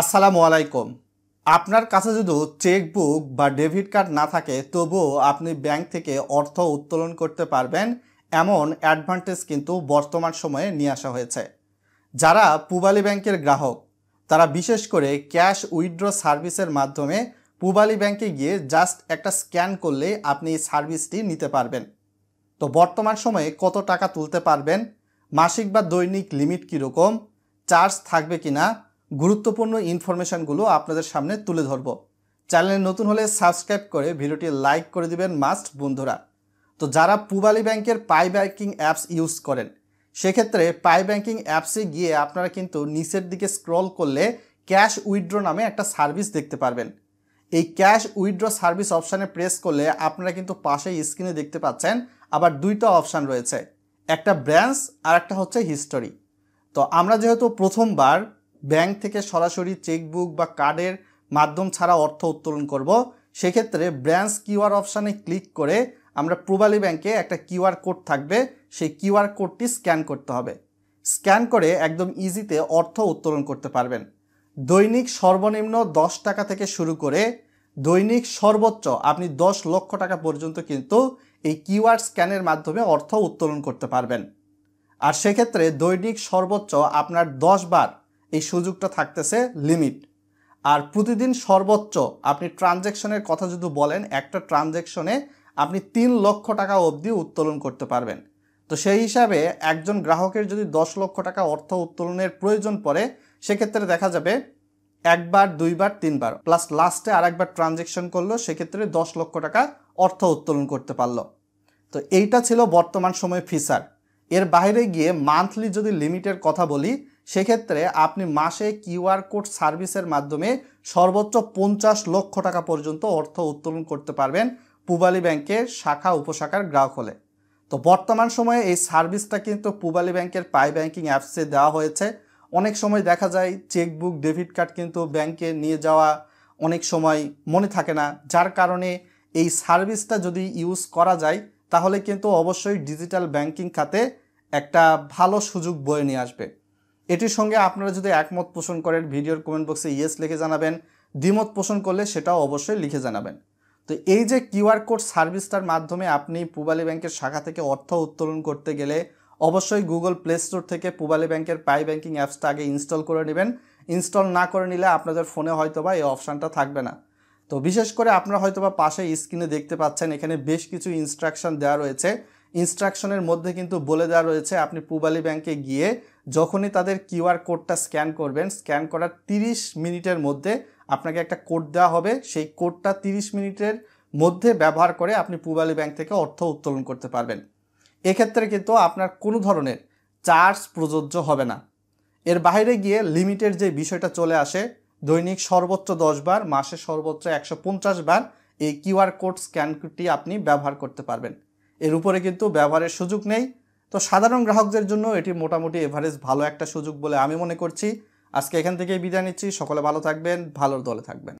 আসসালামু আলাইকুম। আপনার কাছে যদি চেকবুক বা ডেবিট কার্ড না থাকে তবুও আপনি ব্যাংক থেকে অর্থ উত্তোলন করতে পারবেন এমন অ্যাডভান্টেজ কিন্তু বর্তমান সময়ে নিয়ে আসা হয়েছে। যারা পূবালী ব্যাংকের গ্রাহক তারা বিশেষ করে ক্যাশ উইথড্র সার্ভিসের মাধ্যমে পূবালী ব্যাংকে গিয়ে জাস্ট একটা স্ক্যান করলে আপনি এই সার্ভিসটি নিতে পারবেন। তো বর্তমান সময়ে কত টাকা তুলতে পারবেন, মাসিক বা দৈনিক লিমিট কীরকম, চার্জ থাকবে কিনা, গুরুত্বপূর্ণ ইনফরমেশনগুলো আপনাদের সামনে তুলে ধরব। চ্যানেলে নতুন হলে সাবস্ক্রাইব করে ভিডিওটি লাইক করে দিবেন মাস্ট বন্ধুরা। তো যারা পূবালী ব্যাংকের পাই ব্যাংকিং অ্যাপস ইউজ করেন সেক্ষেত্রে পাই ব্যাংকিং অ্যাপসে গিয়ে আপনারা কিন্তু নিচের দিকে স্ক্রল করলে ক্যাশ উইথড্র নামে একটা সার্ভিস দেখতে পারবেন। এই ক্যাশ উইথড্র সার্ভিস অপশানে প্রেস করলে আপনারা কিন্তু পাশে স্ক্রিনে দেখতে পাচ্ছেন আবার দুইটা অপশান রয়েছে, একটা ব্রাঞ্চ আর একটা হচ্ছে হিস্টোরি। তো আমরা যেহেতু প্রথমবার ব্যাংক থেকে সরাসরি চেকবুক বা কার্ডের মাধ্যম ছাড়া অর্থ উত্তোলন করব, সেক্ষেত্রে ব্রাঞ্চ কিউআর অপশানে ক্লিক করে আমরা পূবালী ব্যাংকে একটা কিউআর কোড থাকবে, সেই কিউআর কোডটি স্ক্যান করতে হবে। স্ক্যান করে একদম ইজিতে অর্থ উত্তোলন করতে পারবেন। দৈনিক সর্বনিম্ন 10 টাকা থেকে শুরু করে দৈনিক সর্বোচ্চ আপনি 10 লক্ষ টাকা পর্যন্ত কিন্তু এই কিউআর স্ক্যানের মাধ্যমে অর্থ উত্তোলন করতে পারবেন। আর সেক্ষেত্রে দৈনিক সর্বোচ্চ আপনার 10 বার এই সুযোগটা থাকতেছে লিমিট। আর প্রতিদিন সর্বোচ্চ আপনি ট্রানজ্যাকশনের কথা যদি বলেন, একটা ট্রানজ্যাকশনে আপনি 3 লক্ষ টাকা অবধি উত্তোলন করতে পারবেন। তো সেই হিসাবে একজন গ্রাহকের যদি 10 লক্ষ টাকা অর্থ উত্তোলনের প্রয়োজন পড়ে সেক্ষেত্রে দেখা যাবে একবার, দুইবার, তিনবার প্লাস লাস্টে আরেকবার ট্রানজ্যাকশন করলো, সেক্ষেত্রে 10 লক্ষ টাকা অর্থ উত্তোলন করতে পারলো। তো এইটা ছিল বর্তমান সময়ে ফিচার। এর বাইরে গিয়ে মান্থলি যদি লিমিটের কথা বলি সেক্ষেত্রে আপনি মাসে কিউআর কোড সার্ভিসের মাধ্যমে সর্বোচ্চ 50 লক্ষ টাকা পর্যন্ত অর্থ উত্তোলন করতে পারবেন পূবালী ব্যাংকের শাখা উপশাখার গ্রাহক হলে। তো বর্তমান সময়ে এই সার্ভিসটা কিন্তু পূবালী ব্যাংকের পাই ব্যাংকিং অ্যাপসে দেওয়া হয়েছে। অনেক সময় দেখা যায় চেকবুক, ডেবিট কার্ড কিন্তু ব্যাংকে নিয়ে যাওয়া অনেক সময় মনে থাকে না, যার কারণে এই সার্ভিসটা যদি ইউজ করা যায় তাহলে কিন্তু অবশ্যই ডিজিটাল ব্যাংকিং খাতে একটা ভালো সুযোগ বয়ে নিয়ে আসবে। এটির সঙ্গে আপনারা যদি একমত পোষণ করেন ভিডিওর কমেন্ট বক্সে ইয়েস লিখে জানাবেন, দ্বিমত পোষণ করলে সেটাও অবশ্যই লিখে জানাবেন। তো এই যে কিউআর কোড সার্ভিসটার মাধ্যমে আপনি পূবালী ব্যাংকের শাখা থেকে অর্থ উত্তোলন করতে গেলে অবশ্যই গুগল প্লে স্টোর থেকে পূবালী ব্যাংকের পাই ব্যাংকিং অ্যাপসটা আগে ইনস্টল করে নেবেন। ইনস্টল না করে নিলে আপনাদের ফোনে হয়তোবা এই অপশানটা থাকবে না। তো বিশেষ করে আপনারা হয়তোবা পাশে স্ক্রিনে দেখতে পাচ্ছেন এখানে বেশ কিছু ইনস্ট্রাকশন দেওয়া রয়েছে। ইনস্ট্রাকশনের মধ্যে কিন্তু বলে দেওয়া রয়েছে আপনি পূবালী ব্যাংকে গিয়ে যখনই তাদের কিউআর কোডটা স্ক্যান করবেন, স্ক্যান করার 30 মিনিটের মধ্যে আপনাকে একটা কোড দেওয়া হবে। সেই কোডটা 30 মিনিটের মধ্যে ব্যবহার করে আপনি পূবালী ব্যাংক থেকে অর্থ উত্তোলন করতে পারবেন। এক্ষেত্রে কিন্তু আপনার কোনো ধরনের চার্জ প্রযোজ্য হবে না। এর বাইরে গিয়ে লিমিটের যে বিষয়টা চলে আসে, দৈনিক সর্বোচ্চ 10 বার, মাসে সর্বোচ্চ 150 বার এই কিউআর কোড স্ক্যানটি আপনি ব্যবহার করতে পারবেন। এর উপরে কিন্তু ব্যবহারের সুযোগ নেই। তো সাধারণ গ্রাহকদের জন্য এটি মোটামুটি এভারেজ ভালো একটা সুযোগ বলে আমি মনে করছি। আজকে এখান থেকেই বিদায় নিচ্ছি। সকলে ভালো থাকবেন, ভালোর দলে থাকবেন।